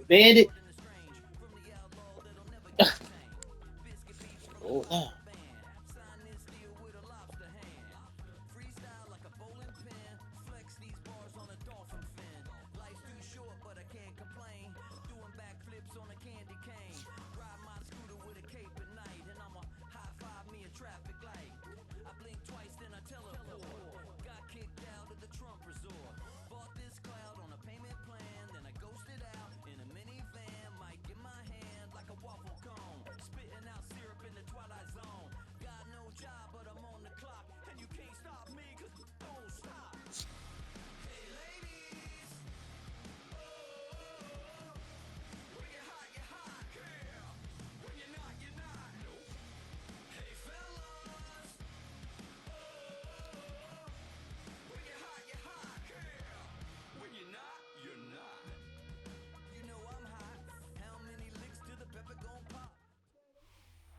Bandit. Oh, no.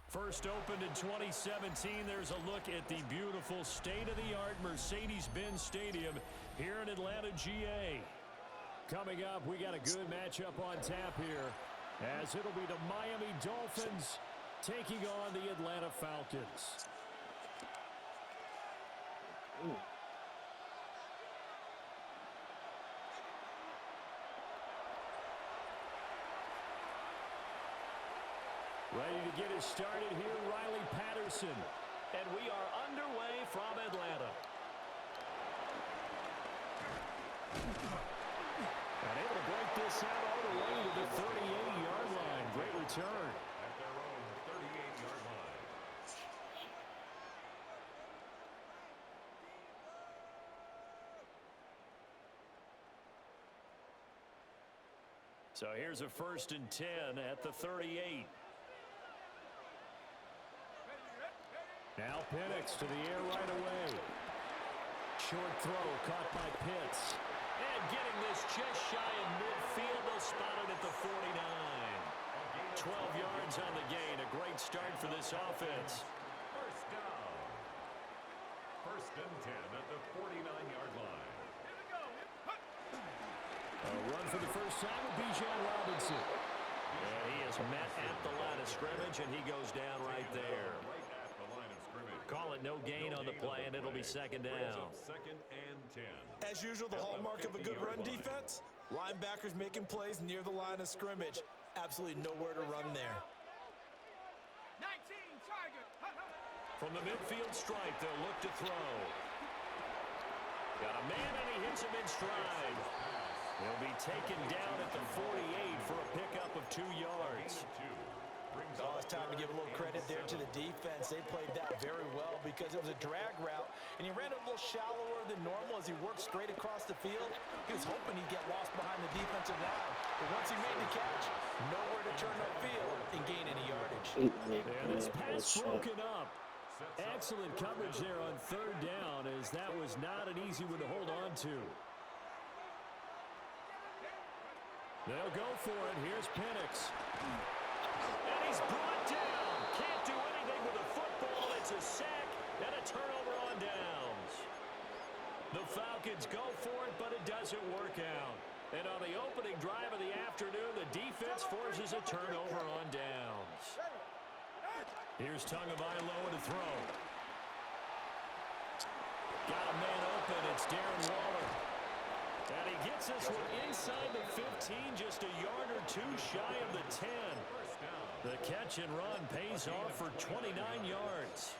First opened in 2017, there's a look at the beautiful state-of-the-art Mercedes-Benz Stadium here in Atlanta, GA. Coming up, we got a good matchup on tap here, as it'll be the Miami Dolphins taking on the Atlanta Falcons. Ooh. Ready to get us started here, Riley Patterson. And we are underway from Atlanta. And able to break this out all the way to the 38-yard line. Great return. At their own 38-yard line. So here's a 1st and 10 at the 38. Now Penix to the air right away. Short throw caught by Pitts. And getting this just shy of midfield. They'll spot it at the 49. 12 yards on the gain. A great start for this offense. First down. 1st and 10 at the 49-yard line. A run for the first time with Bijan Robinson. And he is met at the line of scrimmage, and he goes down right there. Call it no gain on the play, and it'll be 2nd down. 2nd and 10. As usual, the hallmark of a good run defense, linebackers making plays near the line of scrimmage. Absolutely nowhere to run there. 19 target. From the midfield stripe, they'll look to throw. Got a man, and he hits him in stride. He'll be taken down at the 48 for a pickup of 2 yards. Oh, it's time to give a little credit there to the defense. They played that very well because it was a drag route, and he ran a little shallower than normal as he worked straight across the field. He was hoping he'd get lost behind the defensive line, but once he made the catch, nowhere to turn upfield and gain any yardage. And his pass broken up. Excellent coverage there on 3rd down, as that was not an easy one to hold on to. They'll go for it. Here's Penix. And he's brought down. Can't do anything with a football. It's a sack and a turnover on downs. The Falcons go for it, but it doesn't work out. And on the opening drive of the afternoon, the defense forces a turnover on downs. Here's Tagovailoa to throw. Got a man open. It's Darren Waller. And he gets this one inside the 15, just a yard or 2 shy of the 10. The catch and run pays off for 29 yards.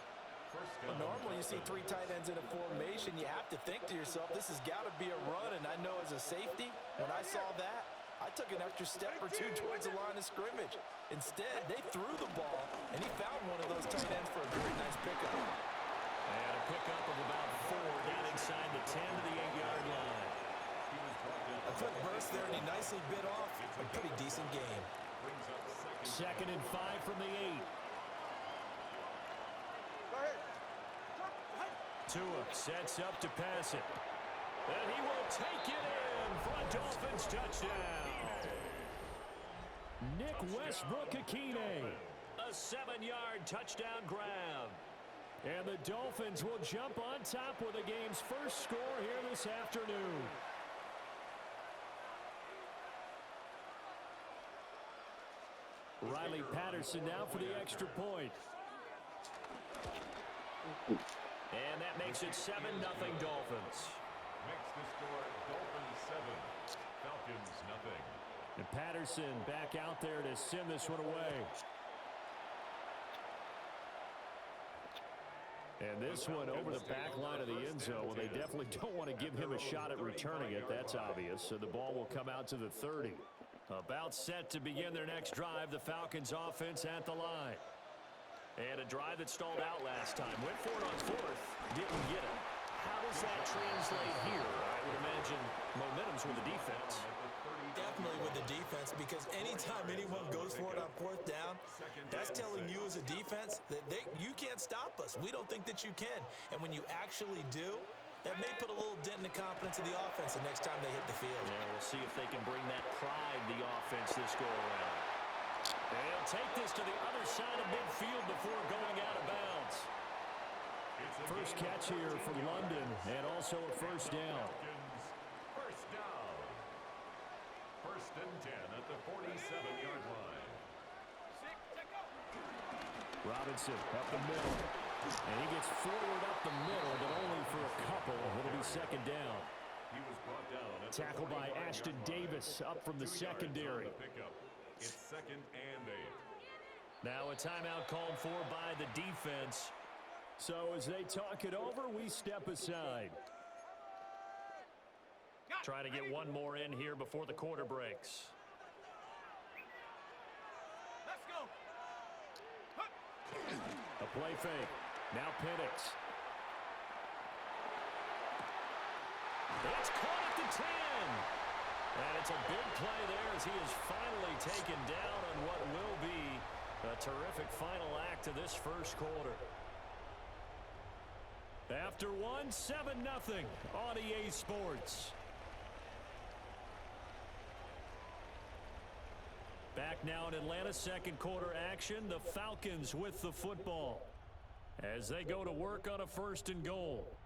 Well, normally you see 3 tight ends in a formation, you have to think to yourself, this has got to be a run, and I know as a safety, when I saw that, I took an extra step or 2 towards the line of scrimmage. Instead, they threw the ball, and he found one of those tight ends for a very nice pickup. And a pickup of about 4 down inside the 10 to the 8-yard line. A quick burst there, and he nicely bit off a pretty decent game. 2nd and 5 from the 8. Tua sets up to pass it. And he will take it in for a Dolphins touchdown. Nick Westbrook-Akine. A 7-yard touchdown grab. And the Dolphins will jump on top with the game's first score here this afternoon. Riley Patterson now for the extra point. And that makes it 7-0 Dolphins. Makes the score Dolphins 7, Falcons nothing. And Patterson back out there to send this one away. And this one over the back line of the end zone. Well, they definitely don't want to give him a shot at returning it. That's obvious. So the ball will come out to the 30. About set to begin their next drive. The Falcons offense at the line. And a drive that stalled out last time. Went for it on fourth. Didn't get it. How does that translate here? I would imagine momentum's with the defense. Definitely with the defense, because anytime anyone goes for it on fourth down, that's telling you as a defense that you can't stop us. We don't think that you can. And when you actually do, that may put a little dent in the confidence of the offense the next time they hit the field. Yeah, we'll see if they can bring that pride to the offense this go-around. They'll take this to the other side of midfield before going out of bounds. First catch here from London, and also a first down. First down. First and 10 at the 47-yard line. Robinson up the middle. And he gets forward up the middle, but only for a couple. It'll be second down. He was brought down at Tackled by Ashton Davis up from the secondary. It's second and 8. Now a timeout called for by the defense. So as they talk it over, we step aside. Try to get one more in here before the quarter breaks. Let's go. A play fake. Now Penix. It's caught at the 10. And it's a big play there as he is finally taken down on what will be a terrific final act of this first quarter. After one, 7-0 on EA Sports. Back now in Atlanta's second quarter action, the Falcons with the football as they go to work on a first and goal.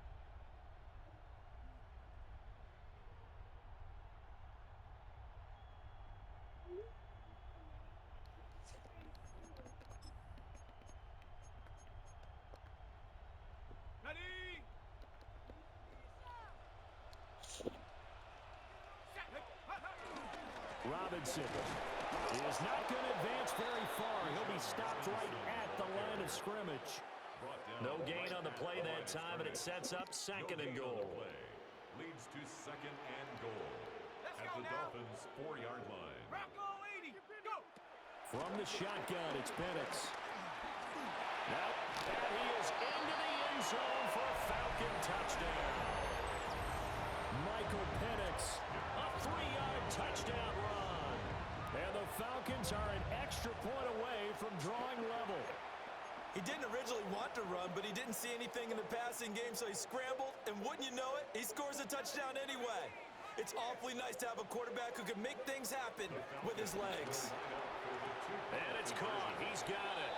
Ready? Robinson is not going to advance very far. He'll be stopped right at the line of scrimmage. No gain on the play that time, and it sets up second and goal. Leads to second and goal at the Dolphins' 4-yard line. Rocco 80. Go. From the shotgun, it's Penix. Now, and he is into the end zone for a Falcon touchdown. Michael Penix, a 3-yard touchdown run. And the Falcons are an extra point away from drawing level. He didn't originally want to run, but he didn't see anything in the passing game, so he scrambled, and wouldn't you know it, he scores a touchdown anyway. It's awfully nice to have a quarterback who can make things happen with his legs. And it's caught. He's got it.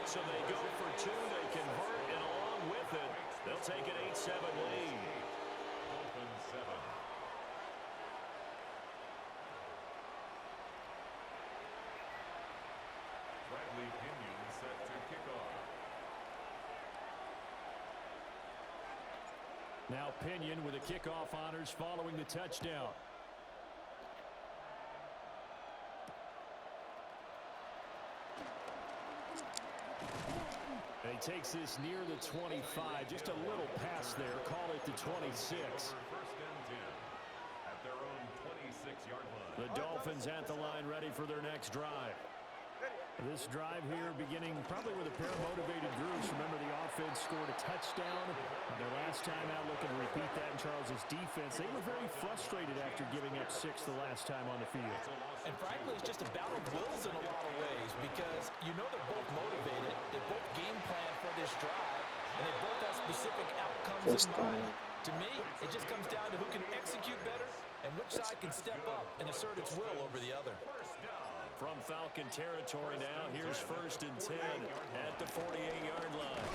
So they go for two. They convert, and along with it, they'll take an 8-7 lead. Dolphins 7. Bradley Pinion set to kick off. Now Pinion with the kickoff honors following the touchdown. And he takes this near the 25. Just a little pass there. Call it the 26. First and 10 at their own 26-yard line. The Dolphins at the line ready for their next drive. This drive here beginning probably with a pair of motivated groups. Remember, the offense scored a touchdown their last time out, looking to repeat that in Charles's defense. They were very frustrated after giving up 6 the last time on the field. And frankly, it's just a battle of wills in a lot of ways, because you know they're both motivated, they both game plan for this drive, and they both have specific outcomes in mind. To me, it just comes down to who can execute better and which side can step up and assert its will over the other. From Falcon territory now, here's 1st and 10 at the 48-yard line.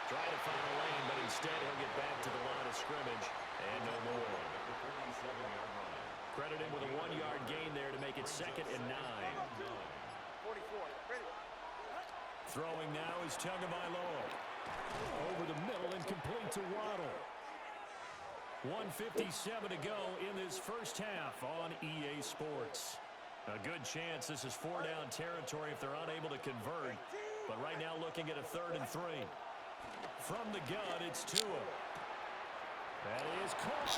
Trying to find a lane, but instead he'll get back to the line of scrimmage and no more. Credit him with a 1-yard gain there to make it 2nd and 9. 44. Ready. Throwing now is Tagovailoa. Over the middle and complete to Waddle. 1:57 to go in this first half on EA Sports. A good chance this is 4-down territory if they're unable to convert. But right now looking at a 3rd and 3. From the gun, it's Tua. That is caught.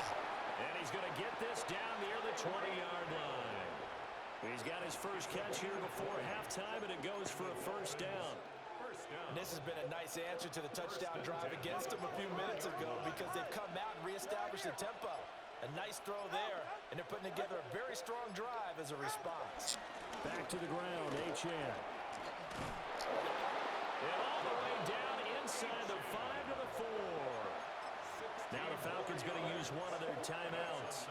And he's going to get this down near the 20-yard line. He's got his first catch here before halftime, and it goes for a 1st down. And this has been a nice answer to the touchdown drive against them a few minutes ago because they've come out and reestablished the tempo. A nice throw there, and they're putting together a very strong drive as a response. Back to the ground, H.N. And all the way down inside the 5 to the 4. Now the Falcons going to use one of their timeouts.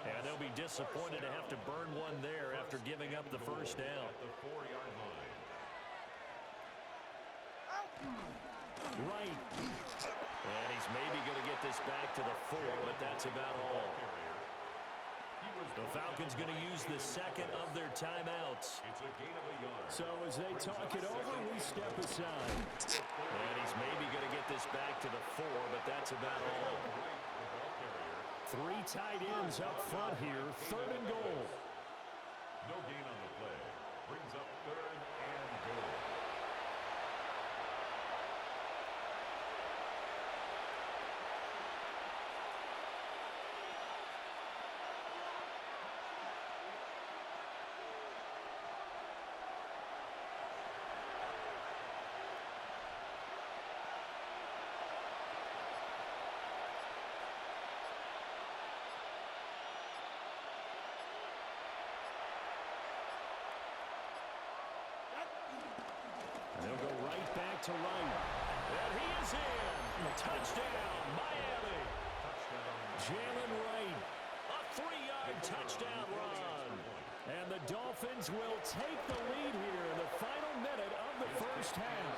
And they'll be disappointed to have to burn one there after giving up the 1st down. Right. And he's maybe going to get this back to the 4, but that's about all. The Falcons going to use the 2nd of their timeouts. So as they talk it over, we step aside. And he's maybe going to get this back to the 4, but that's about all. 3 tight ends up front here, 3rd and goal. No gain on the play. Brings up 3rd and goal. They'll go right back to right. And he is in. Touchdown, Miami. Jalen Wright. A 3-yard touchdown run. And the Dolphins will take the lead here in the final minute of the first half.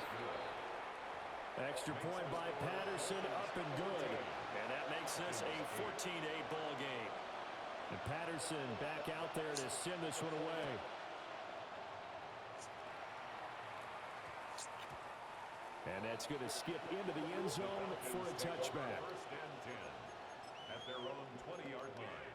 Extra point by Patterson, up and good. And that makes this a 14-8 ball game. And Patterson back out there to send this one away. And that's going to skip into the end zone for a touchback. 1st and 10 at their own 20-yard line.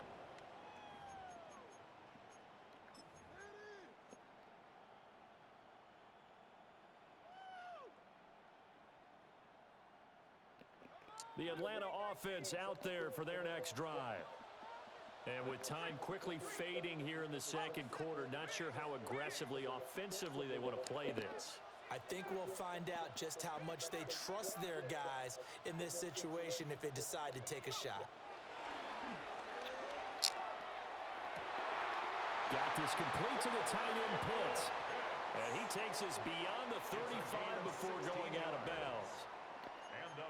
The Atlanta offense out there for their next drive. And with time quickly fading here in the 2nd quarter, not sure how aggressively, offensively they want to play this. I think we'll find out just how much they trust their guys in this situation if they decide to take a shot. Got this complete to the tight end Pitts. And he takes us beyond the 35 before going out of bounds.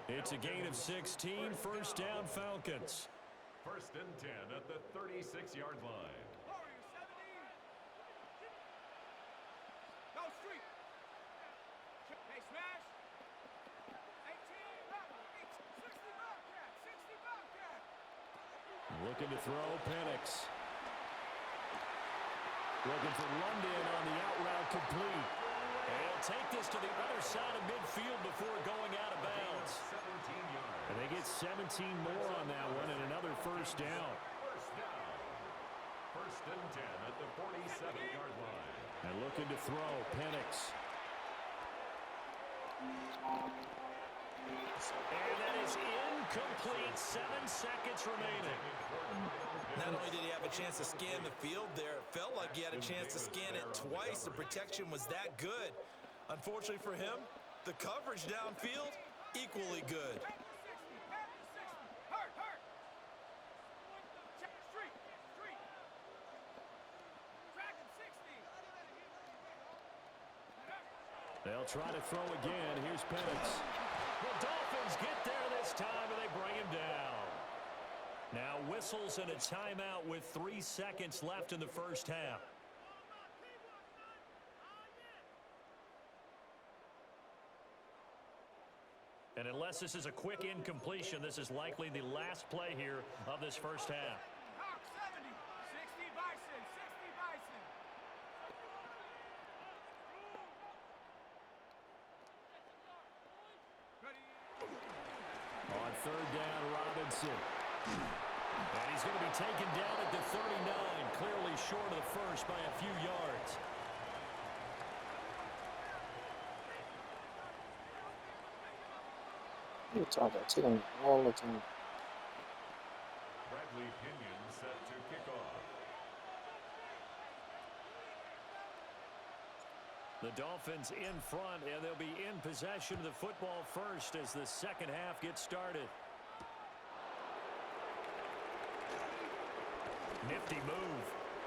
It's a gain of 16, 1st down Falcons. 1st and 10 at the 36-yard line. Go street. Hey, smash. 18, 60 Bobcat, 60 Bobcat. Looking to throw, Penix. Looking for London on the out route complete. And he'll take this to the other side of midfield before going out of bounds. 17 yards. And they get 17 more on that one and another 1st down. 1st down. 1st and 10 at the 47-yard line. And looking to throw, Penix. And that is incomplete. 7 seconds remaining. Not only did he have a chance to scan the field there, it felt like he had a chance to scan it twice. The protection was that good. Unfortunately for him, the coverage downfield, equally good. Hurt, hurt. Check street, street. Track him 60. They'll try to throw again. Here's Penix. The Dolphins get there this time, and they bring him down. Now whistles and a timeout with 3 seconds left in the first half. And unless this is a quick incompletion, this is likely the last play here of this first half. Hawk 70. 60 Bison. 60 Bison. Ready. On third down, Robinson. And he's going to be taken down at the 39, clearly short of the first by a few yards. You talk about chilling all the time. Bradley Pinion set to kick off. The Dolphins in front, and they'll be in possession of the football first as the second half gets started. Nifty move.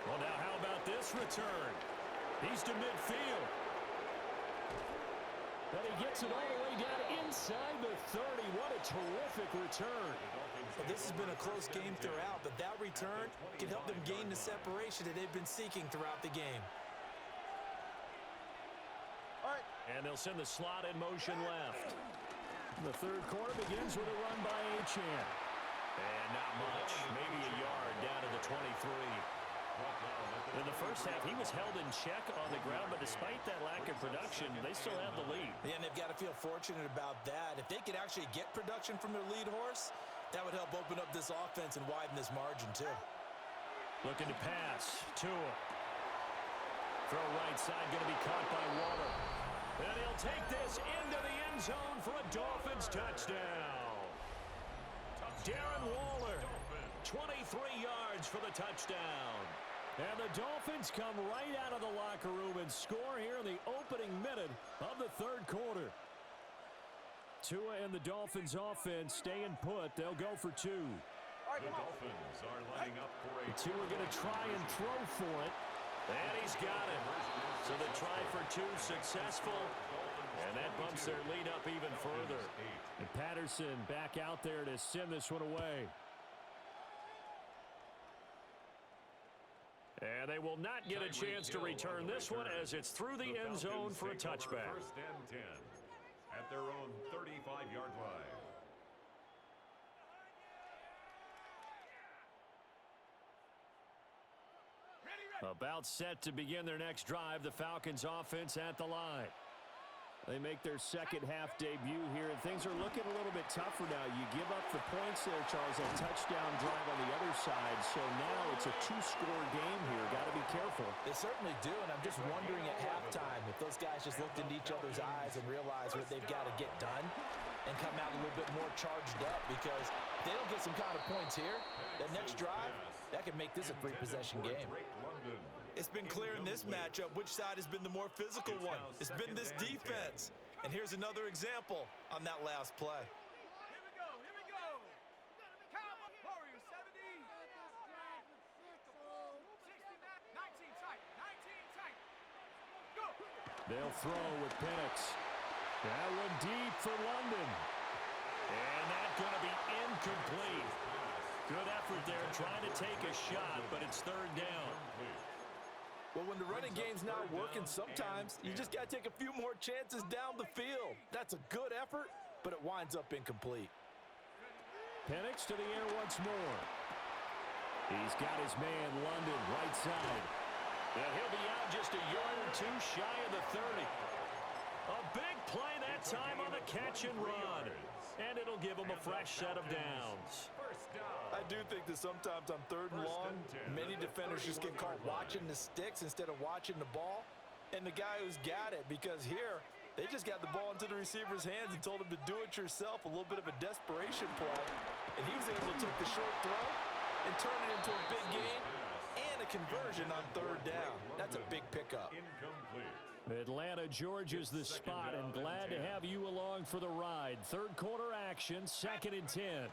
Well, now how about this return? He's to midfield. And he gets it all the way down inside the 30. What a terrific return. Well, this has been a close game throughout, but that return can help them gain the separation that they've been seeking throughout the game. And they'll send the slot in motion left. The third quarter begins with a run by Achane. And not much, maybe a yard down to the 23. In the first half, he was held in check on the ground, but despite that lack of production, they still have the lead. Yeah, and they've got to feel fortunate about that. If they could actually get production from their lead horse, that would help open up this offense and widen this margin, too. Looking to pass. Tua. Throw right side, going to be caught by Waller. And he'll take this into the end zone for a Dolphins touchdown. Darren Waller, 23 yards for the touchdown. And the Dolphins come right out of the locker room and score here in the opening minute of the third quarter. Tua and the Dolphins offense staying put. They'll go for two. The Dolphins are lining up for a Tua going to try and throw for it. And he's got it. So the try for two successful. And that bumps their lead up even further. And Patterson back out there to send this one away. And they will not get a chance to return this one as it's through the end zone for a touchback. First and 10 at their own 35-yard line. About set to begin their next drive, the Falcons offense at the line. They make their second half debut here, and things are looking a little bit tougher now. You give up the points there, Charles, that touchdown drive on the other side. So now it's a two-score game here. Got to be careful. They certainly do, and I'm just wondering at halftime if those guys just looked into each other's eyes and realized what they've got to get done and come out a little bit more charged up, because if they don't get some kind of points here, that next drive, that could make this a three-possession game. It's been clear in this matchup which side has been the more physical one. It's been this defense. And here's another example on that last play. Here we go. Here we go. Cowboy Warriors 70. 60 back. 19 tight. 19 tight. Go. They'll throw with Penix. That one deep for London. And that's going to be incomplete. Good effort there trying to take a shot, but it's third down. Well, when the running game's not working, sometimes you just got to take a few more chances down the field. That's a good effort, but it winds up incomplete. Penix to the air once more. He's got his man, London, right side. And he'll be out just a yard or two shy of the 30. A big play that time on the catch and run. And it'll give him a fresh set of downs. I do think that sometimes on third and long, many defenders just get caught watching the sticks instead of watching the ball. And the guy who's got it, because here, they just got the ball into the receiver's hands and told him to do it yourself, a little bit of a desperation play. And he was able to take the short throw and turn it into a big gain and a conversion on third down. That's a big pickup. Atlanta, Georgia's the spot, and glad to have you along for the ride. Third quarter action, 2nd and 10.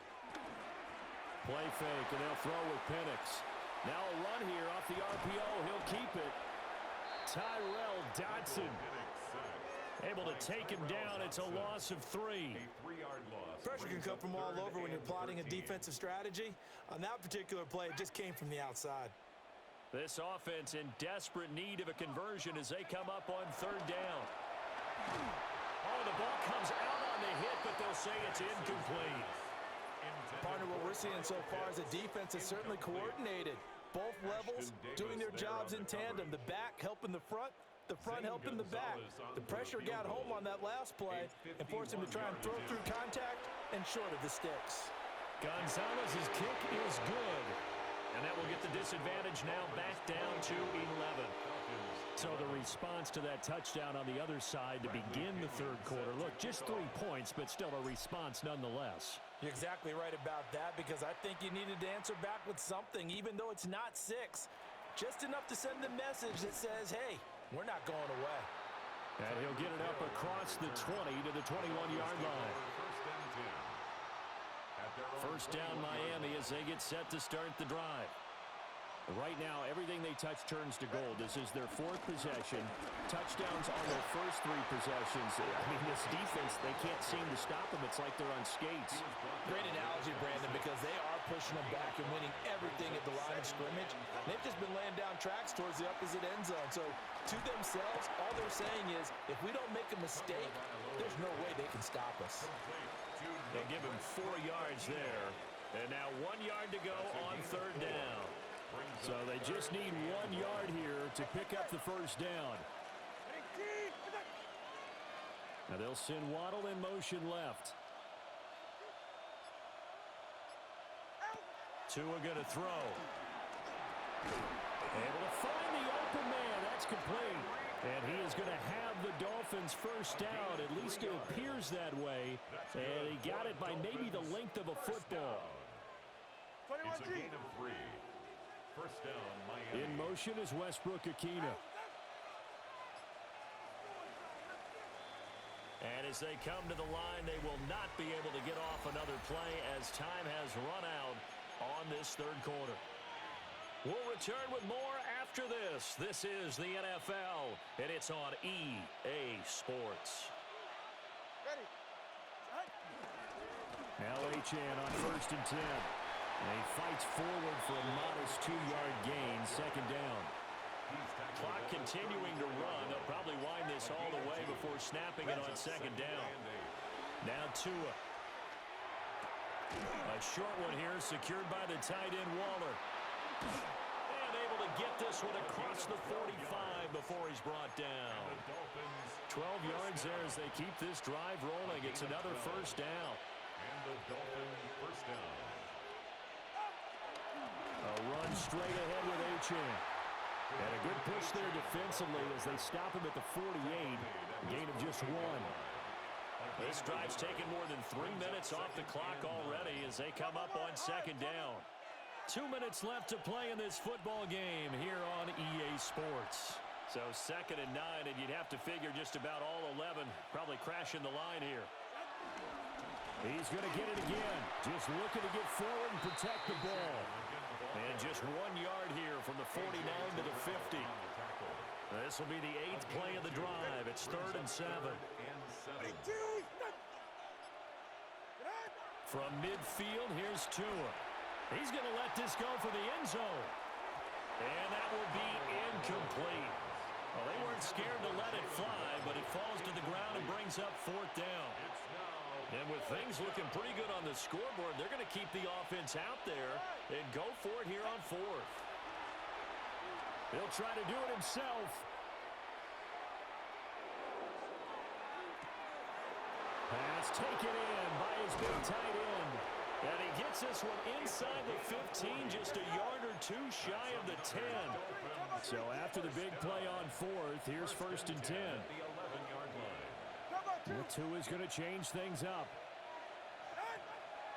Play fake, and they'll throw with Penix. Now a run here off the RPO. He'll keep it. Tyrell Dodson able to take him down. It's a loss of 3. Pressure can come from all over when you're plotting a defensive strategy. On that particular play, it just came from the outside. This offense in desperate need of a conversion as they come up on third down. Oh, the ball comes out on the hit, but they'll say it's incomplete. Partner, what we're seeing so far is the defense is certainly coordinated. Both levels doing their jobs in tandem. The back helping the front helping the back. The pressure got home on that last play and forced him to try and throw through contact and short of the sticks. Gonzalez's kick is good. And that will get the disadvantage now back down to 11. So the response to that touchdown on the other side to begin the third quarter. Look, just 3 points, but still a response nonetheless. You're exactly right about that, because I think you needed to answer back with something, even though it's not 6. Just enough to send the message that says, hey, we're not going away. And he'll get it up across the 20 to the 21-yard line. First down Miami as they get set to start the drive. Right now, everything they touch turns to gold. This is their 4th possession. Touchdowns on their first 3 possessions. I mean, this defense, they can't seem to stop them. It's like they're on skates. Great analogy, Brandon, because they are pushing them back and winning everything at the line of scrimmage. They've just been laying down tracks towards the opposite end zone. So, to themselves, all they're saying is, if we don't make a mistake, there's no way they can stop us. They'll give him 4 yards there. And now 1 yard to go on third down. So they just need 1 yard here to pick up the first down. Now they'll send Waddle in motion left. Tua going to throw. Able to find the open man. That's complete. And he is going to have the Dolphins first down. At least it appears that way. And he got it by maybe the length of a football. It's a gain of 3. First down, Miami. In motion is Westbrook-Akina. And as they come to the line, they will not be able to get off another play as time has run out on this third quarter. We'll return with more after this. This is the NFL, and it's on EA Sports. Ready. Now Achane on first and 10. And he fights forward for a modest 2-yard gain, second down. Clock continuing to run. They'll probably wind this all the way before snapping it on second down. Now Tua. A short one here secured by the tight end Waller. And able to get this one across the 45 before he's brought down. 12 yards there as they keep this drive rolling. It's another first down. And the Dolphins first down. A run straight ahead with Achane. And a good push there defensively as they stop him at the 48. Gain of just 1. This drive's taken more than 3 minutes off the clock already as they come up on second down. 2 minutes left to play in this football game here on EA Sports. So second and 9, and you'd have to figure just about all 11 probably crashing the line here. He's going to get it again. Just looking to get forward and protect the ball. And just 1 yard here from the 49 to the 50. This will be the 8th play of the drive. It's third and 7. From midfield, here's Tua. He's going to let this go for the end zone. And that will be incomplete. Well, they weren't scared to let it fly, but it falls to the ground and brings up fourth down. And with things looking pretty good on the scoreboard, they're going to keep the offense out there and go for it here on fourth. He'll try to do it himself. Pass taken in by his big tight end. And he gets this one inside the 15, just a yard or 2 shy of the 10. So after the big play on fourth, here's first and 10. Tua's going to change things up.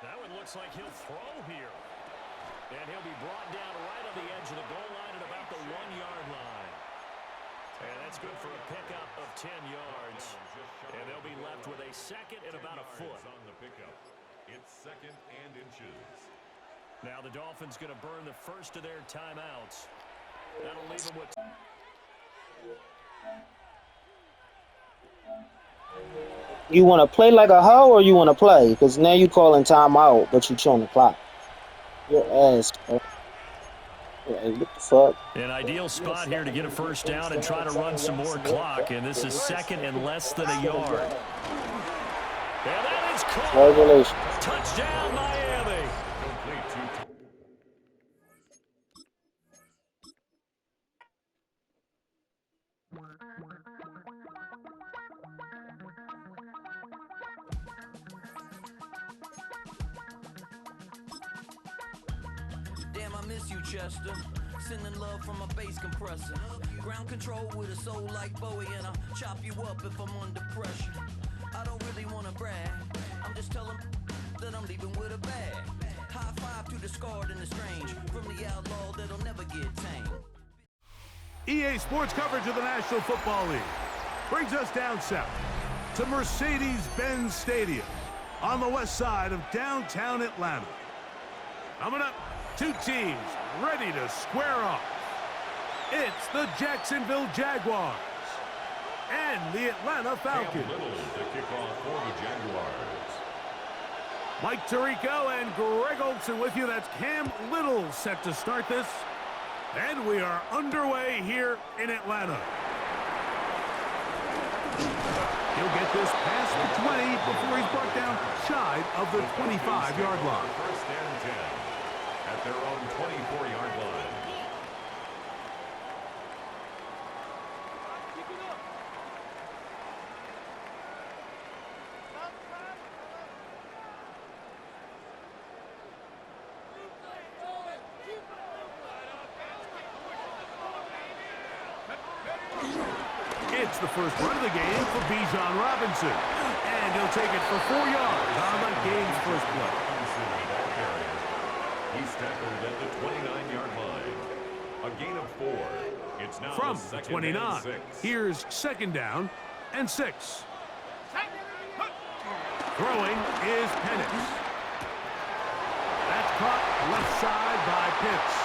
That one looks like he'll throw here. And he'll be brought down right on the edge of the goal line at about the 1-yard line. And that's good for a pickup of 10 yards. And they'll be left with a second and about a foot. On the pickup. It's second and inches. Now the Dolphins going to burn the first of their timeouts. That'll leave them with... You want to play like a hoe or you want to play? Because now you calling timeout, but you chewing the clock. Your ass, bro. What the fuck? An ideal spot here to get a first down and try to run some more clock, and this is second and less than a yard. And that is caught. Congratulations. Touchdown, Miami. Damn, I miss you, Chester. Sending love from a bass compressor. Ground control with a soul like Bowie, and I'll chop you up if I'm under pressure. I don't really want to brag. I'm just telling that I'm leaving with a bag. High five to the scarred and the strange. From the outlaw that'll never get tamed. EA Sports coverage of the National Football League brings us down south to Mercedes-Benz Stadium on the west side of downtown Atlanta. Coming up, two teams ready to square off. It's the Jacksonville Jaguars and the Atlanta Falcons. Cam Little to kick off for the Jaguars. Mike Tirico and Greg Olson with you. That's Cam Little set to start this. And we are underway here in Atlanta. He'll get this past the 20 before he's brought down shy of the 25-yard line. First and 10 at their own 24-yard line. It's the first run of the game for Bijan Robinson. And he'll take it for 4 yards on the game's first play. He's tackled at the 29-yard line. A gain of 4. It's now From the the second 29, and 6. here's second down and 6. Throwing is Penix. That's caught left side by Pitts.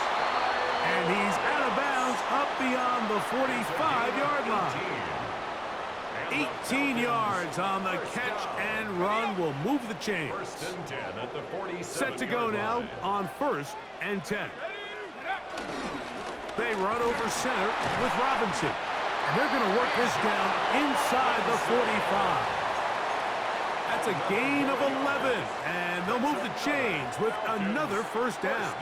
And he's out of bounds up beyond the 45-yard line. 18 yards on the catch and run will move the chains. First and 10 at the 47. Set to go now on first and 10. They run over center with Robinson. And they're going to work this down inside the 45. That's a gain of 11. And they'll move the chains with another first down.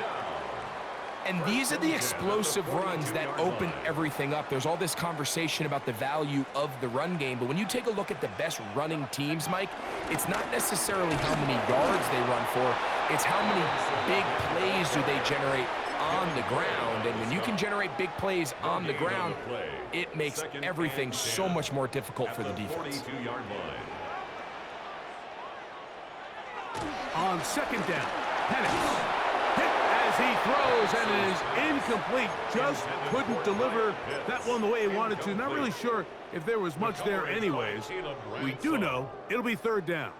And these are the explosive runs that open everything up. There's all this conversation about the value of the run game, but when you take a look at the best running teams, Mike, it's not necessarily how many yards they run for, it's how many big plays do they generate on the ground. And when you can generate big plays on the ground, it makes everything so much more difficult for the defense. 42-yard line. On second down, Penix. Hit as he throws, and it is incomplete. Just couldn't deliver that one the way he wanted to. Not really sure if there was much there anyways. We do know it'll be third down.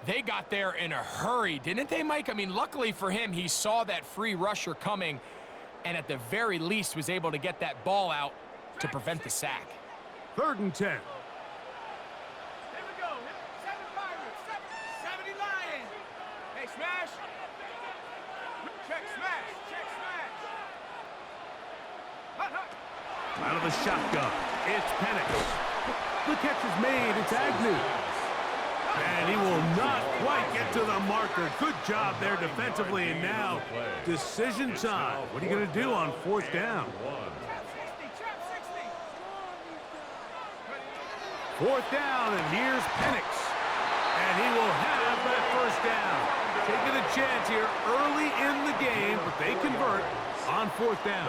They got there in a hurry, didn't they, Mike? I mean, luckily for him, he saw that free rusher coming, and at the very least was able to get that ball out to prevent the sack. Third and 10. Here we go. 7 Pirates, 70 Lions. Hey, smash. Check smash. Check smash. Hut, hut. Out of the shotgun, it's Penix. The catch is made. It's Agnew. And he will not quite get to the marker. Good job there defensively. And now, decision time. What are you going to do on fourth down? Fourth down, and here's Penix. And he will have that first down. Taking a chance here early in the game, but they convert on fourth down.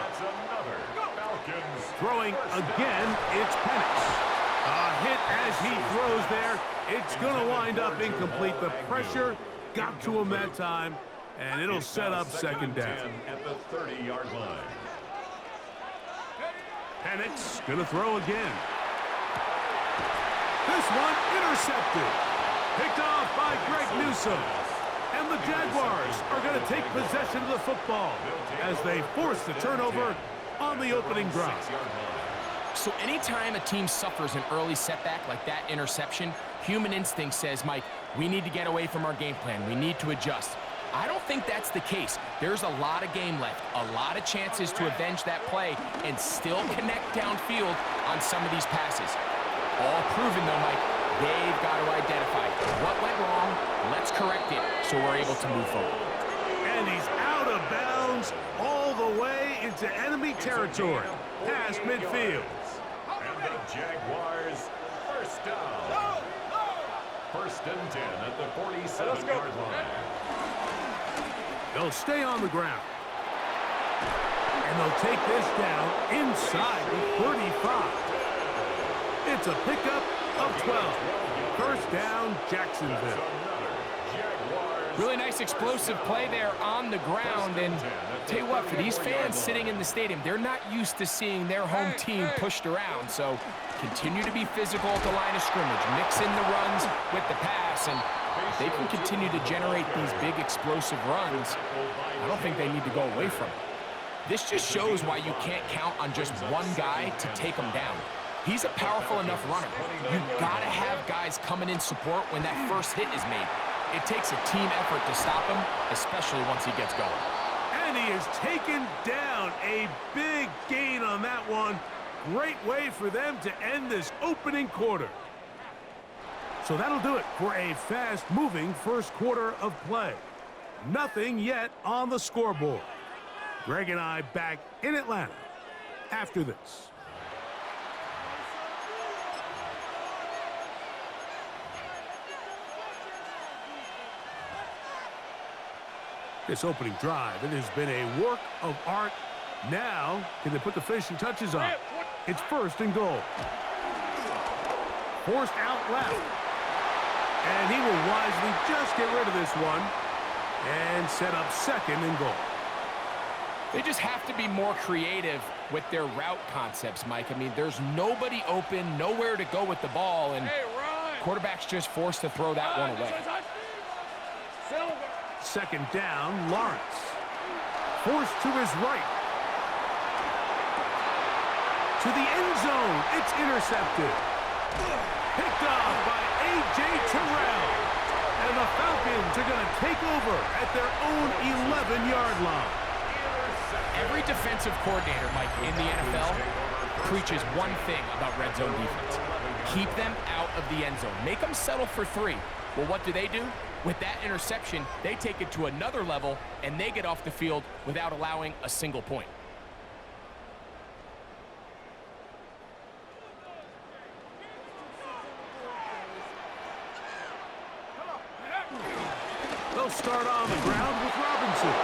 Throwing again, it's Penix. A hit as he throws there. It's going to wind up incomplete. The pressure got to him that time, and it'll set up second down. At the 30-yard line. Penix going to throw again. This one intercepted. Picked off by Greg Newsome. And the Jaguars are going to take possession of the football as they force the turnover on the opening drive. So anytime a team suffers an early setback like that interception, human instinct says, Mike, we need to get away from our game plan. We need to adjust. I don't think that's the case. There's a lot of game left, a lot of chances to avenge that play and still connect downfield on some of these passes. All proven, though, Mike. They've got to identify what went wrong. Let's correct it so we're able to move forward. And he's out of bounds all the way into enemy territory, past midfield. And the Jaguars, first down. First and 10 at the 47-yard line. They'll stay on the ground. And they'll take this down inside the 35. It's a pickup of 12. First down, Jacksonville. Really nice explosive play there on the ground. And tell you what, for these fans sitting in the stadium, they're not used to seeing their home team pushed around. So continue to be physical at the line of scrimmage. Mix in the runs with the pass. And if they can continue to generate these big explosive runs, I don't think they need to go away from it. This just shows why you can't count on just one guy to take them down. He's a powerful enough runner. You've got to have guys coming in support when that first hit is made. It takes a team effort to stop him, especially once he gets going. And he is taken down. A big gain on that one. Great way for them to end this opening quarter. So that'll do it for a fast-moving first quarter of play. Nothing yet on the scoreboard. Greg and I back in Atlanta after this. This opening drive, it has been a work of art. Now, can they put the finishing touches on? It's first and goal. Forced out left. And he will wisely just get rid of this one and set up second and goal. They just have to be more creative with their route concepts, Mike. I mean, there's nobody open, nowhere to go with the ball, and quarterback's just forced to throw that one away. Second down, Lawrence. Forced to his right. To the end zone. It's intercepted. Picked off by A.J. Terrell. And the Falcons are going to take over at their own 11-yard line. Every defensive coordinator, Mike, in the NFL preaches one thing about red zone defense. Keep them out of the end zone. Make them settle for 3. Well, what do? With that interception, they take it to another level, and they get off the field without allowing a single point. They'll start on the ground with Robinson.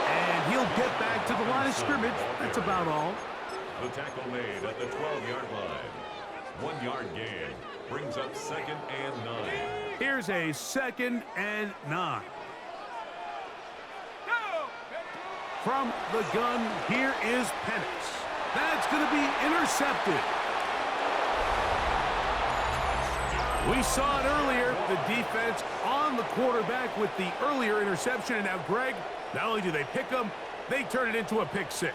And he'll get back to the line of scrimmage. That's about all. The tackle made at the 12-yard line. 1-yard gain brings up second and 9. Here's a second and 9. From the gun, here is Penix. That's going to be intercepted. We saw it earlier, the defense on the quarterback with the earlier interception. And now, Greg, not only do they pick him, they turn it into a pick 6.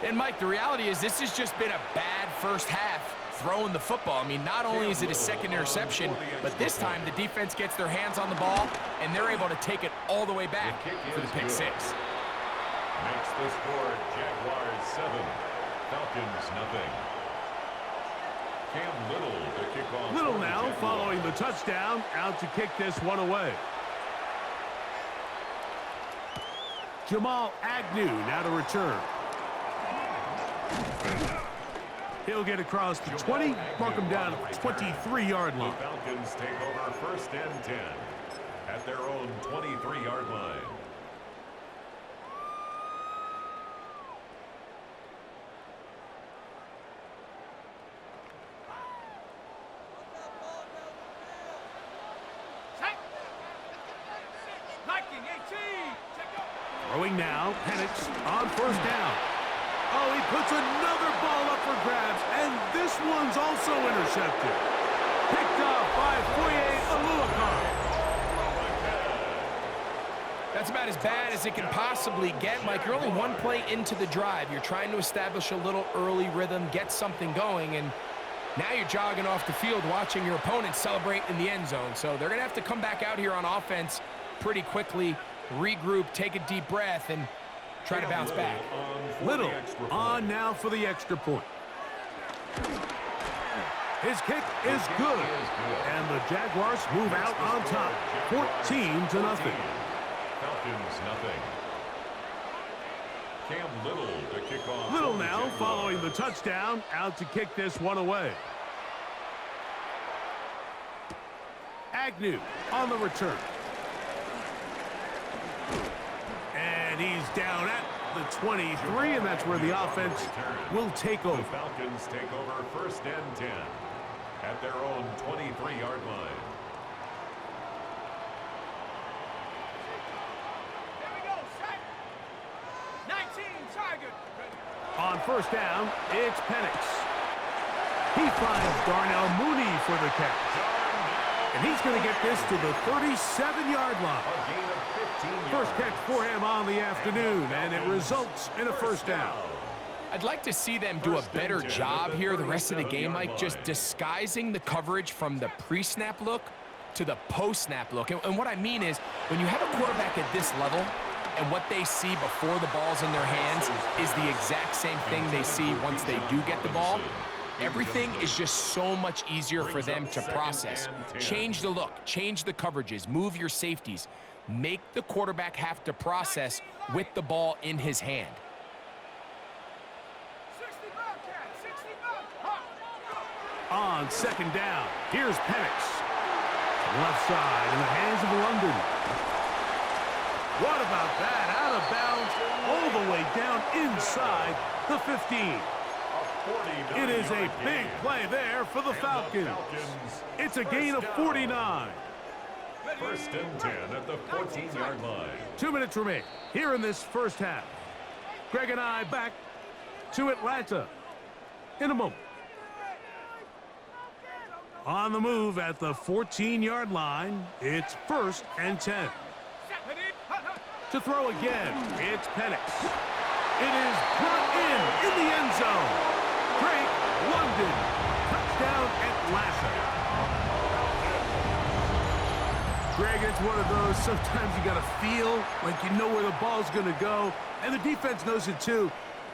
And, Mike, the reality is this has just been a bad first half throwing the football. I mean, not only is it a second interception, but this time the defense gets their hands on the ball, and they're able to take it all the way back for the pick 6. Makes the score Jaguars 7, Falcons nothing. Cam Little to kick off. Little now following the touchdown, out to kick this one away. Jamal Agnew now to return. He'll get across the 20, mark him down at the 23-yard line. The Falcons take over first and 10 at their own 23-yard line. Throwing now, Penix on first down. Oh, he puts another ball up for grabs, and this one's also intercepted. Picked off by Foye Oluokun. That's about as bad as it can possibly get, Mike. You're only one play into the drive. You're trying to establish a little early rhythm, get something going, and now you're jogging off the field watching your opponent celebrate in the end zone. So they're going to have to come back out here on offense pretty quickly regroup, take a deep breath, and try to bounce back. Little on now for the extra point. His kick is good, and the Jaguars move out on top, 14-0. Falcons nothing. Cam Little to kick off. Little now following the touchdown, out to kick this one away. Agnew on the return. And he's down at the 23, and that's where the offense will take over. The Falcons take over 1st and 10 at their own 23-yard line. Here we go, set. 19, Tiger. On 1st down, it's Penix. He finds Darnell Mooney for the catch. And he's going to get this to the 37-yard line. A gain of 15 yards. First catch for him on the afternoon, and it results in a 1st down. I'd like to see them do a better job here the rest of the game, Mike, just disguising the coverage from the pre-snap look to the post-snap look. And what I mean is, when you have a quarterback at this level, and what they see before the ball's in their hands is the exact same thing they see once they do get the ball, everything is just so much easier for them to process. Change the look, change the coverages, move your safeties. Make the quarterback have to process with the ball in his hand. 60 Bobcat, 60 Bobcat. On 2nd down, here's Penix. Left side in the hands of London. What about that? Out of bounds, all the way down inside the 15. It is a big play there for the Falcons. It's a gain of 49. 1st and 10 at the 14-yard line. 2 minutes remain here in this first half. Greg and I back to Atlanta in a moment. On the move at the 14-yard line, it's 1st and 10. To throw again, it's Penix. It is brought in the end zone. Drake London, touchdown Atlanta. Greg, it's one of those, sometimes you got to feel like you know where the ball's going to go, and the defense knows it too,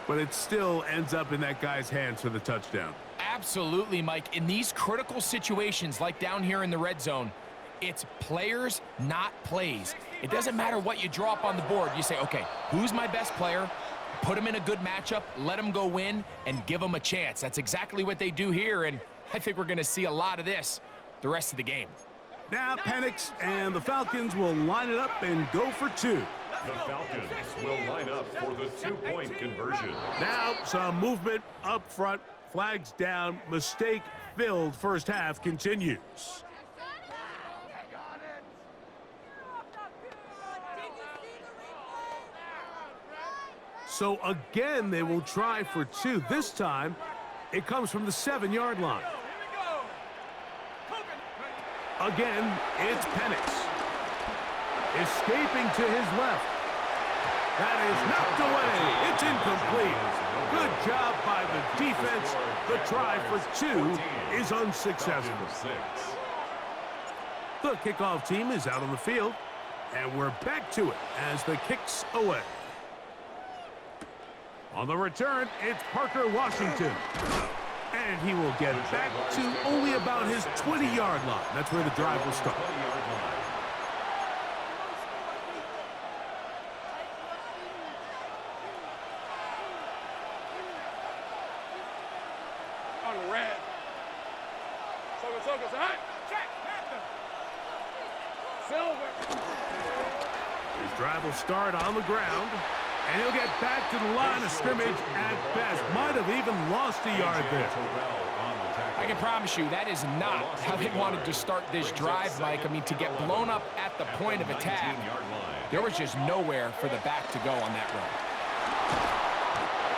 but it still ends up in that guy's hands for the touchdown. Absolutely, Mike. In these critical situations, like down here in the red zone, it's players, not plays. It doesn't matter what you draw up on the board. You say, okay, who's my best player? Put him in a good matchup, let him go win, and give him a chance. That's exactly what they do here, and I think we're going to see a lot of this the rest of the game. Now Penix and the Falcons will line it up and go for 2. The Falcons will line up for the 2-point conversion. Now some movement up front, flags down, mistake-filled first half continues. So again, they will try for 2. This time, it comes from the 7-yard line. Again, it's Penix. Escaping to his left. That is knocked away. It's incomplete. Good job by the defense. The try for 2 is unsuccessful. The kickoff team is out on the field, and we're back to it as the kick's away. On the return, it's Parker Washington. And he will get back to only about his 20-yard line. That's where the drive will start. On the red. Soga, hot. Check, Panther. Silver. His drive will start on the ground. And he'll get back to the line of scrimmage at best. Might have even lost a yard there. I can promise you that is not how they wanted to start this drive, Mike. I mean, to get blown up at the point of attack, there was just nowhere for the back to go on that run.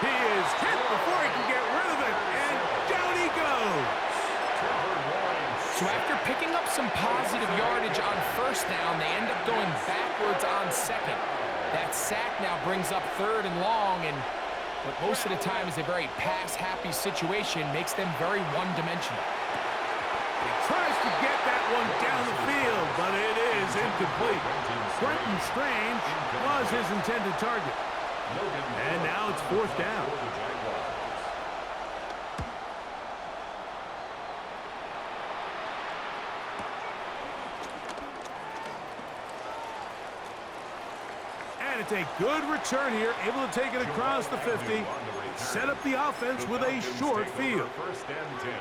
He is hit before he can get rid of it, and down he goes. So after picking up some positive yardage on 1st down, they end up going backwards on 2nd. That sack now brings up 3rd and long, and what most of the time is a very pass-happy situation makes them very one-dimensional. He tries to get that one down the field, but it is is incomplete. Quentin Strange was his intended target. And now it's fourth down. And it's a good return here, able to take it across the 50. Set up the offense with a short field. First and 10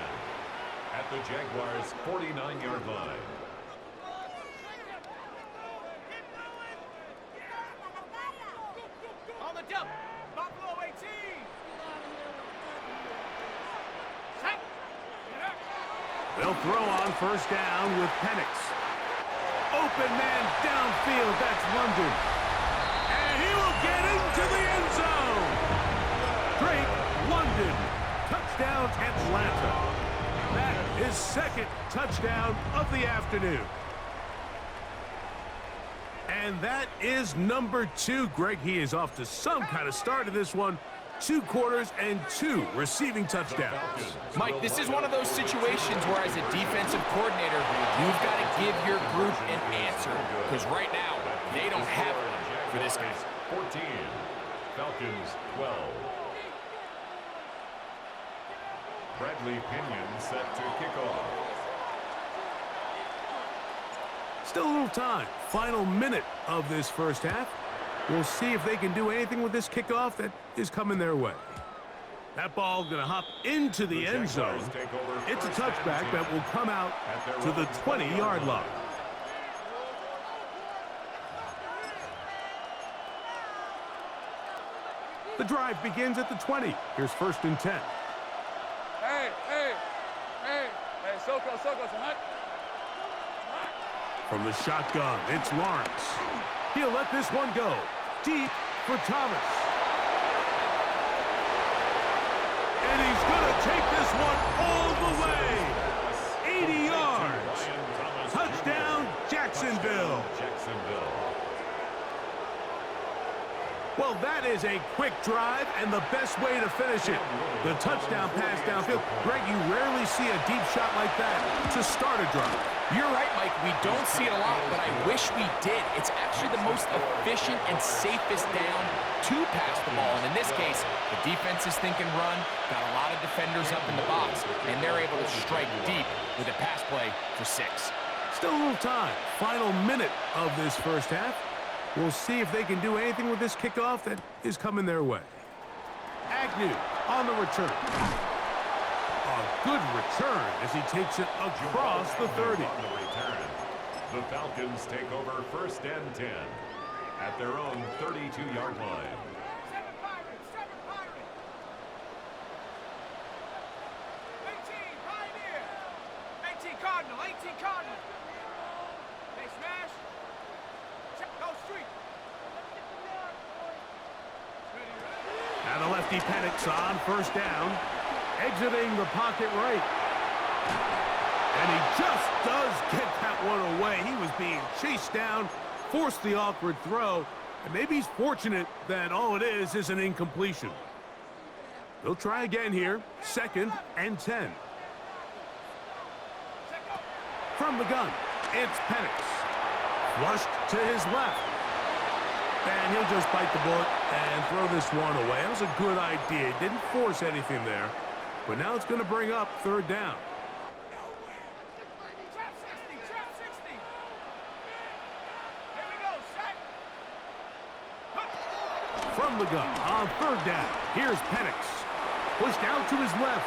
at the Jaguars' 49-yard line. On the jump. Buffalo 18. Set. They'll throw on first down with Penix. Open man downfield, that's London. And he will get into the end zone. Drake London, touchdown Atlanta. That is second touchdown of the afternoon. And that is number 2. Greg, he is off to some kind of start in this one. 2 quarters and 2 receiving touchdowns. Mike, this is one of those situations where as a defensive coordinator, you've got to give your group an answer. Because right now, they don't have one for this guy. 14, Falcons 12. Bradley Pinion set to kick off. Still a little time. Final minute of this first half. We'll see if they can do anything with this kickoff that is coming their way. That ball going to hop into the end zone. It's a touchback that will come out to the 20-yard line. The drive begins at the 20. Here's first and 10. Hey, Soko, Hunt. From the shotgun, it's Lawrence. He'll let this one go. Deep for Thomas. And he's going to take this one all the way. 80 yards. Touchdown, Jacksonville. Well, that is a quick drive and the best way to finish it. The touchdown pass downfield. Greg, you rarely see a deep shot like that to start a drive. You're right, Mike. We don't see it a lot, but I wish we did. It's actually the most efficient and safest down to pass the ball. And in this case, the defense is thinking run, got a lot of defenders up in the box, and they're able to strike deep with a pass play for 6. Still a little time. Final minute of this first half. We'll see if they can do anything with this kickoff that is coming their way. Agnew on the return. A good return as he takes it across the 30. The Falcons take over first and 10 at their own 32-yard line. 7 Pirates. 18 Pioneer. 18 Cardinal. 18 Cardinal. They smash. Check go street. Now the lefty Penix on first down. Exiting the pocket right. And he just does get that one away. He was being chased down, forced the awkward throw, and maybe he's fortunate that all it is an incompletion. They'll try again here, second and 10. From the gun, it's Penix. Flushed to his left. And he'll just bite the bullet and throw this one away. That was a good idea. Didn't force anything there. But now it's going to bring up third down. Trap 60. Trap 60. Here we go. Set. From the gun on third down. Here's Penix. Pushed out to his left.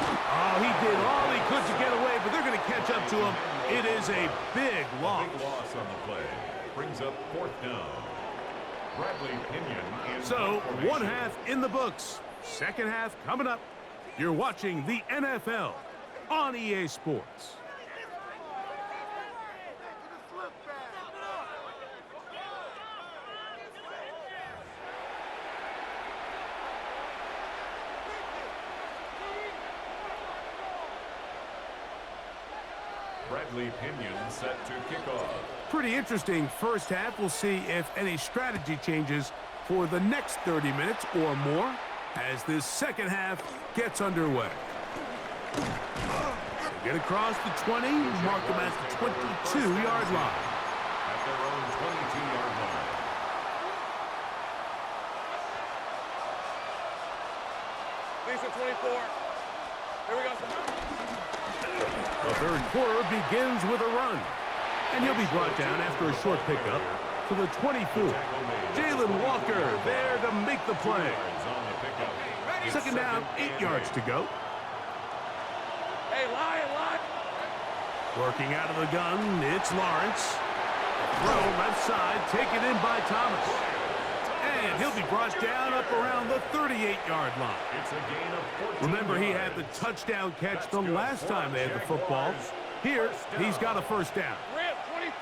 Oh, he did all he could to get away, but they're going to catch up to him. It is a big loss. Big loss on the play. Brings up fourth down. Bradley Pinion in So, formation. one half in the books. Second half coming up. You're watching the NFL on EA Sports. Bradley Pinion set to kick off. Pretty interesting first half. We'll see if any strategy changes for the next 30 minutes or more as this second half gets underway. Get across the 20, mark them at the 22-yard line. Decent 24. Here we go. The third quarter begins with a run. And he'll be brought down after a short pickup to the 24. Jalen Walker there to make the play. Second down, 8 yards to go. Hey, line. Working out of the gun, it's Lawrence. Throw left side, taken in by Thomas. And he'll be brought down up around the 38-yard line. Remember, he had the touchdown catch the last time they had the football. Here, he's got a first down.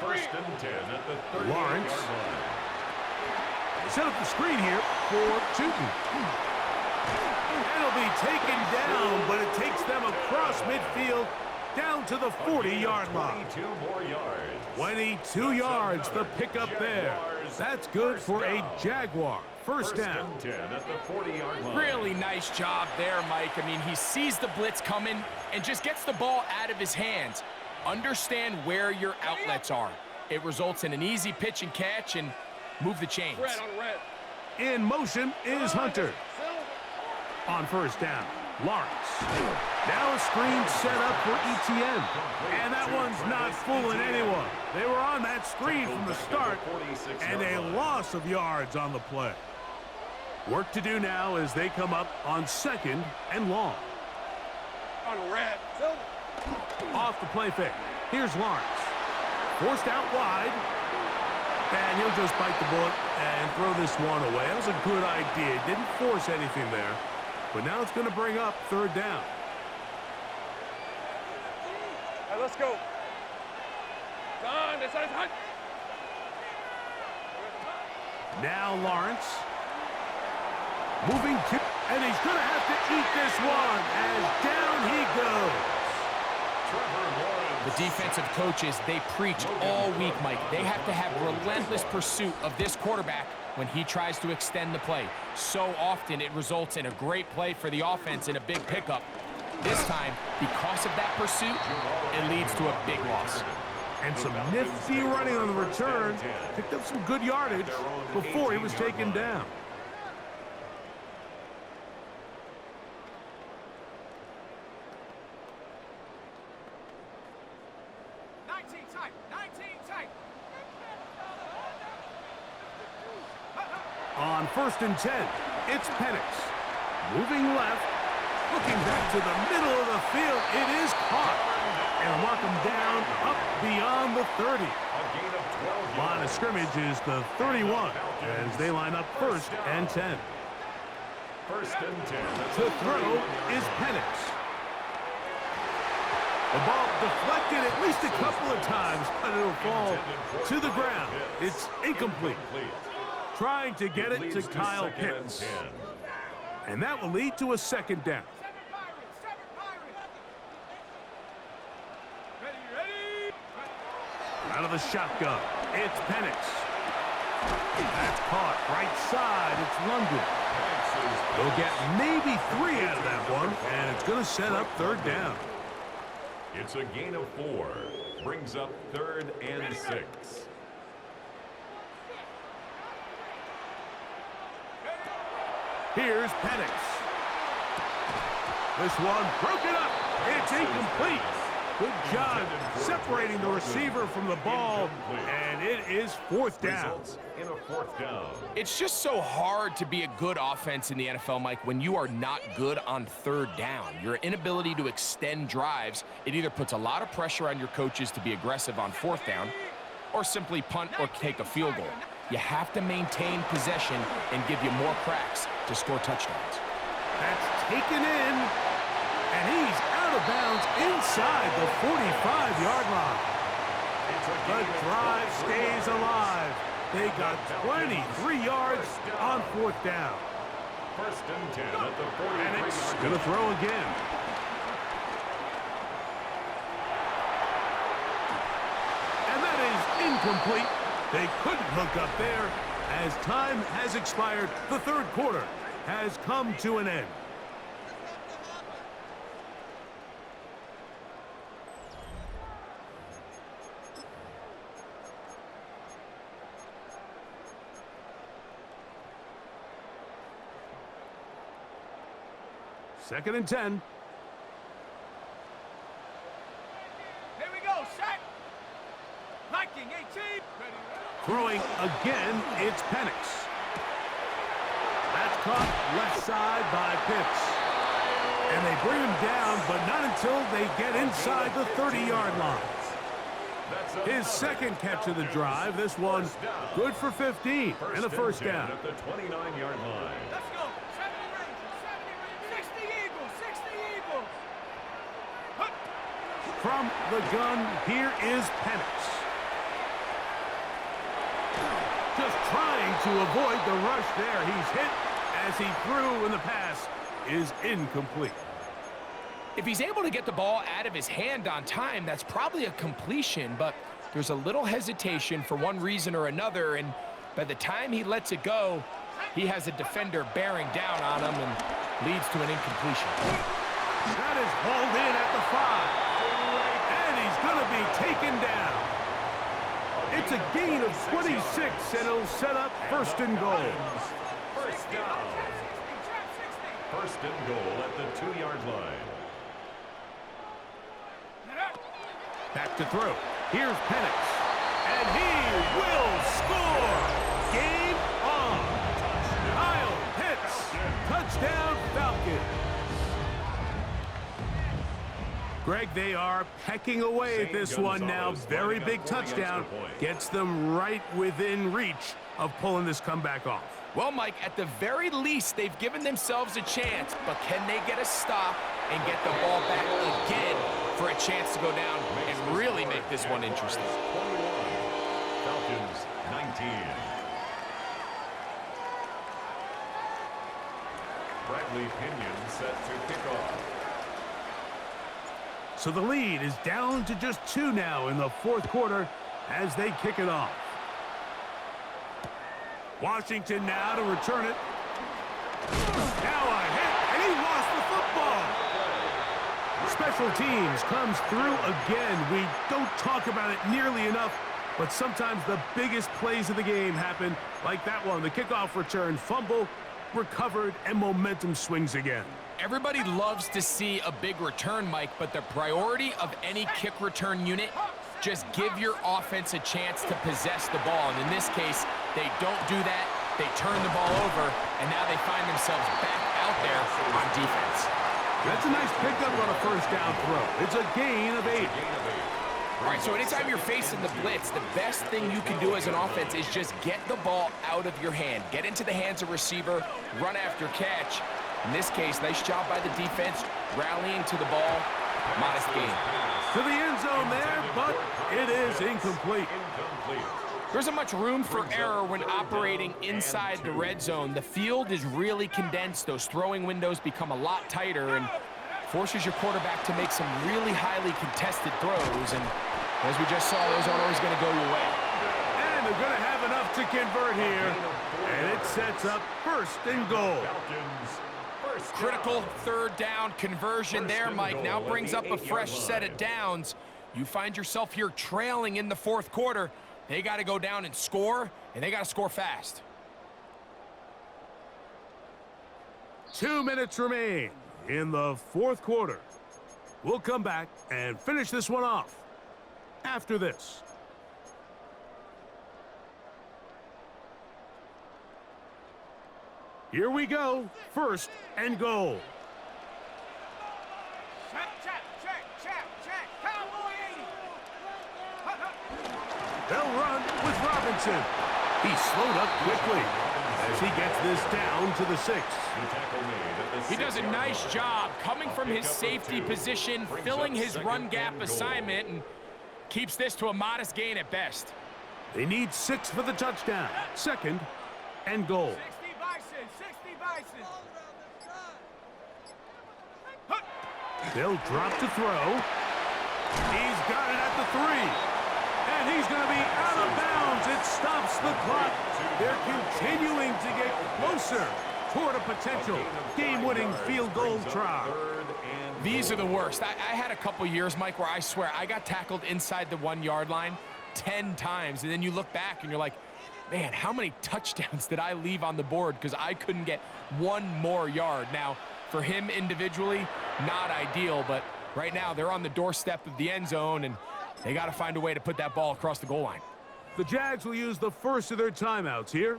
First and 10 at the 38-yard Lawrence. line. Set up the screen here for Tootin. And it'll be taken down, but it takes them across midfield down to the 40-yard line. 22 more yards. 22 yards, the pickup there. That's good for a Jaguar. First down. And 10 at the 40-yard line. Really nice job there, Mike. I mean, he sees the blitz coming and just gets the ball out of his hands. Understand where your outlets are. It results in an easy pitch and catch and move the chains. Red on red. In motion is Hunter. On first down, Lawrence. Now a screen set up for ETN. And that one's not fooling anyone. They were on that screen from the start, and a loss of yards on the play. Work to do now as they come up on second and long. On red. Off the play fake. Here's Lawrence. Forced out wide. And he'll just bite the bullet and throw this one away. That was a good idea. Didn't force anything there. But now it's going to bring up third down. All right, let's go. Done. This side's hot. Now Lawrence. Moving to, and he's going to have to eat this one as down he goes. The defensive coaches, they preach all week, Mike. They have to have relentless pursuit of this quarterback when he tries to extend the play. So often it results in a great play for the offense and a big pickup. This time, because of that pursuit, it leads to a big loss. And some nifty running on the return. Picked up some good yardage before he was taken down. On first and 10, it's Penix. Moving left, looking back to the middle of the field. It is caught. And mark him down up beyond the 30. Line of scrimmage is the 31 as they line up first and 10. First and 10. To throw is Penix. The ball deflected at least a couple of times, but it'll fall to the ground. It's incomplete. Trying to get it to Kyle Pitts. And that will lead to a second down. Out of the shotgun, it's Penix. That's caught right side. It's London. They'll get maybe 3 out of that one, and it's going to set up third down. It's a gain of 4. Brings up third and 6. Here's Penix. This one broken up. It's incomplete. Good job separating the receiver from the ball, and it is fourth down. In a fourth down. It's just so hard to be a good offense in the NFL, Mike, when you are not good on third down. Your inability to extend drives, it either puts a lot of pressure on your coaches to be aggressive on fourth down or simply punt or take a field goal. You have to maintain possession and give you more cracks to score touchdowns. That's taken in, and he's out of bounds inside the 45-yard line. The drive stays alive. They got 23 yards on fourth down. First and 10 at the 43. And it's going to throw again. And that is incomplete. They couldn't hook up there. As time has expired, the third quarter has come to an end. 2nd and 10. Here we go, set. Viking 18. Throwing again, it's Penix. That's caught left side by Pitts. And they bring him down, but not until they get inside the 30-yard line. His 2nd catch of the drive. This one good for 15 and a first down. At the 29-yard line. Let's go. 70 Rangers, 60 Eagles, 60 Eagles. From the gun, here is Penix. Just trying to avoid the rush there. He's hit as he threw, and the pass is incomplete. If he's able to get the ball out of his hand on time, that's probably a completion, but there's a little hesitation for one reason or another, and by the time he lets it go, he has a defender bearing down on him and leads to an incompletion. That is hauled in at the 5, and he's going to be taken down. It's a gain of 26, and it'll set up 1st and goal. First down. 1st and goal at the 2-yard line. Back to throw. Here's Penix. And he will score. Game on. Kyle Pitts. Touchdown Falcons. Greg, they are pecking away at this one now. Very big touchdown. Gets them right within reach of pulling this comeback off. Well, Mike, at the very least, they've given themselves a chance, but can they get a stop and get the ball back again for a chance to go down and really make this one interesting? 21. Falcons 19. Bradley Pinion set to kick off. So the lead is down to just 2 now in the 4th quarter as they kick it off. Washington now to return it. Now a hit, and he lost the football. Special teams comes through again. We don't talk about it nearly enough, but sometimes the biggest plays of the game happen like that one. The kickoff return, fumble, recovered, and momentum swings again. Everybody loves to see a big return, Mike, but the priority of any kick return unit, just give your offense a chance to possess the ball. And in this case, they don't do that. They turn the ball over, and now they find themselves back out there on defense. That's a nice pickup on a 1st down throw. It's a gain of 8. All right, so anytime you're facing the blitz, the best thing you can do as an offense is just get the ball out of your hand. Get into the hands of receiver, run after catch. In this case, nice job by the defense, rallying to the ball. Modest gain. To the end zone there, but it is incomplete. There isn't much room for error when operating inside the red zone. The field is really condensed. Those throwing windows become a lot tighter and forces your quarterback to make some really highly contested throws. And as we just saw, those aren't always going to go your way. And they're going to have enough to convert here. And it sets up 1st and goal. Critical 3rd down conversion there, Mike. Now brings up a fresh set of downs. You find yourself here trailing in the 4th quarter. They got to go down and score, and they got to score fast. 2 minutes remain in the 4th quarter. We'll come back and finish this one off after this. Here we go. 1st and goal. Check. Cowboy 80. They'll run with Robinson. He's slowed up quickly as he gets this down to the 6. He does a nice job coming from his safety position, filling his run gap assignment, and keeps this to a modest gain at best. They need 6 for the touchdown. 2nd and goal. 60 Bison. They'll drop to throw. He's got it at the 3. And he's going to be out of bounds. It stops the clock. They're continuing to get closer toward a potential game-winning field goal try. These are the worst. I had a couple years, Mike, where I swear I got tackled inside the 1-yard line 10 times. And then you look back and you're like, man, how many touchdowns did I leave on the board because I couldn't get one more yard? Now, For him individually, not ideal, but right now they're on the doorstep of the end zone, and they got to find a way to put that ball across the goal line. The Jags will use the first of their timeouts here.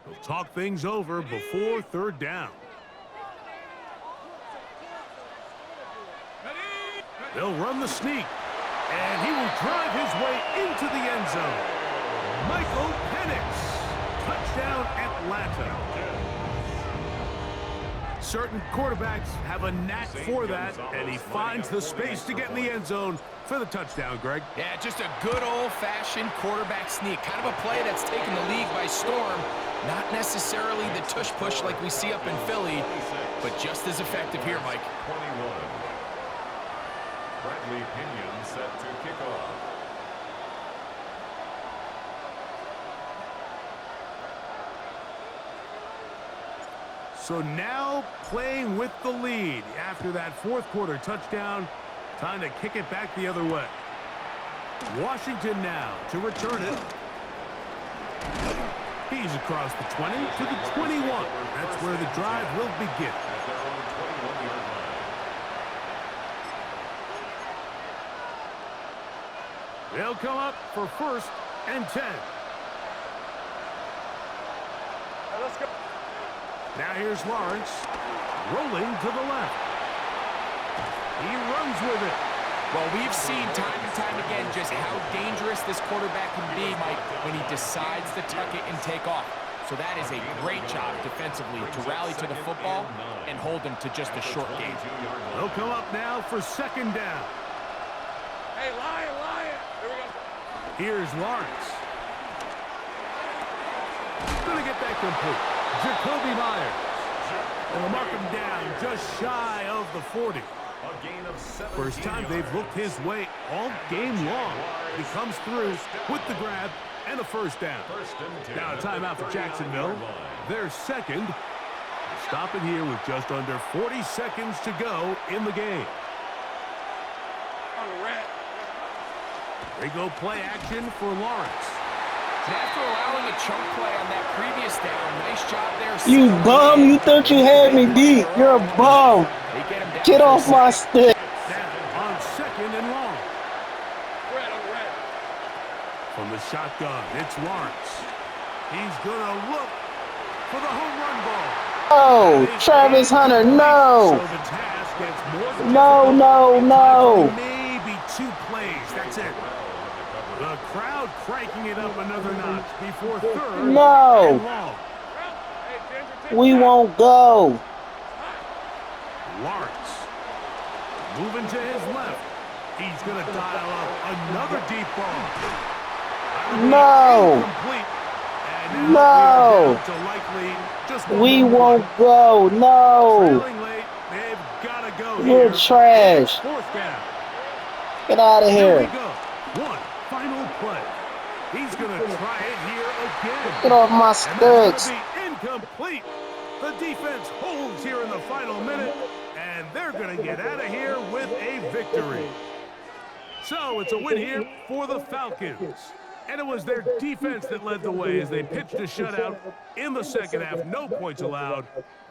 They'll talk things over before third down. They'll run the sneak, and he will drive his way into the end zone. Michael Penix, touchdown Atlanta. Certain quarterbacks have a knack for that, and he finds the space to get in the end zone for the touchdown, Greg. Yeah, just a good old-fashioned quarterback sneak. Kind of a play that's taken the league by storm. Not necessarily the tush-push like we see up in Philly, but just as effective here, Mike. 21. Bradley Pinion set to kick off. So now playing with the lead after that fourth quarter touchdown. Time to kick it back the other way. Washington now to return it. He's across the 20 to the 21. That's where the drive will begin. At their own 21-yard line. They'll come up for first and 10. Let's go. Now here's Lawrence, rolling to the left. He runs with it. Well, we've seen time and time again just how dangerous this quarterback can be, Mike, when he decides to tuck it and take off. So that is a great job defensively to rally to the football and hold him to just a short game. They'll come up now for second down. Hey, Lion, Lion. Here we go. Here's Lawrence. Gonna get that complete. Jacoby Myers. And they'll mark him down just shy of the 40. A gain of 17 First time they've looked his way all game long. He comes through with the grab and a first down. Now a timeout for Jacksonville. Their second. Stop it here with just under 40 seconds to go in the game. On the red. They go play action for Lawrence. And after allowing a chunk play on that previous down, nice job there. You bum, you thought you had me beat. You're a bum. Get off my stick. Now on second and long. Red on the red. From the shotgun, it's Lawrence. He's gonna look for the home run ball. Oh, Travis Hunter, no. So the task gets more than No, difficult. no, no. Maybe 2 plays. That's it. The crowd cranking it up another notch before third No. and long. Hey, Ginger, We won't go. Lawrence moving to his left. He's going to dial up another deep ball. No. Incomplete. And now we are down to likely just one We more won't play. go. No. Trailing late, they've got to go You're here. trash. Fourth down. Get out of Here we here. go. One final play. He's going to try it here again. Get off my And that's sticks. going to be incomplete. The defense holds here in the final minute, and they're going to get out of here with a victory. So it's a win here for the Falcons. And it was their defense that led the way as they pitched a shutout in the second half. No points allowed.